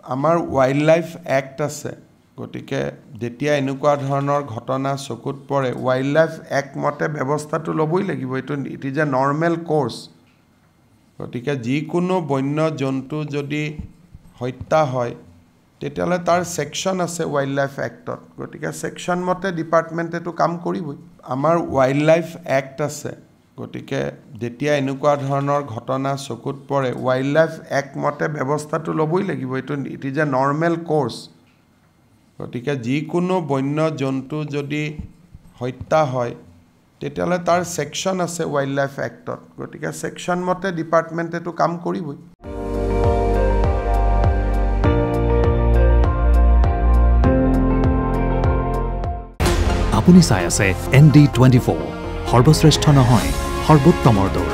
আমাৰ wild life act আছে গতিকে যেতিয়া এনেকুৱা ধৰণৰ ঘটনা চকুত পৰে ওয়াইল্ড লাইফ অ্যাক্ট মতে ব্যৱস্থাটো লবই লাগিব এটো it is a normal course গতিকে যিকোনো বন্য জন্তু যদি হত্যা হয় তেতিয়ালে তাৰ সেকশন আছে ওয়াইল্ড লাইফ অ্যাক্টত গতিকে সেকশন মতে ডিপাৰ্টমেন্ট এটো কাম কৰিবই আমাৰ ওয়াইল্ড লাইফ অ্যাক্ট আছে গতিকে যেতিয়া এনেকুৱা ধৰণৰ ঘটনা চকুত পৰে ওয়াইল্ড লাইফ অ্যাক্ট মতে ব্যৱস্থাটো লবই লাগিব এটো it is a normal course গতিকে যিকোনো বন্য জন্তু যদি হত্যা হয় তেতিয়ালে তাৰ সেকশন আছে ওয়াইল্ড লাইফ অ্যাক্টত গতিকে সেকশন মতে ডিপাৰ্টমেন্ট এটো কাম কৰিবই আপুনি চাই আছে ND24 সৰ্বশ্ৰেষ্ঠ নহয় সৰ্বোত্তমৰ দৌৰ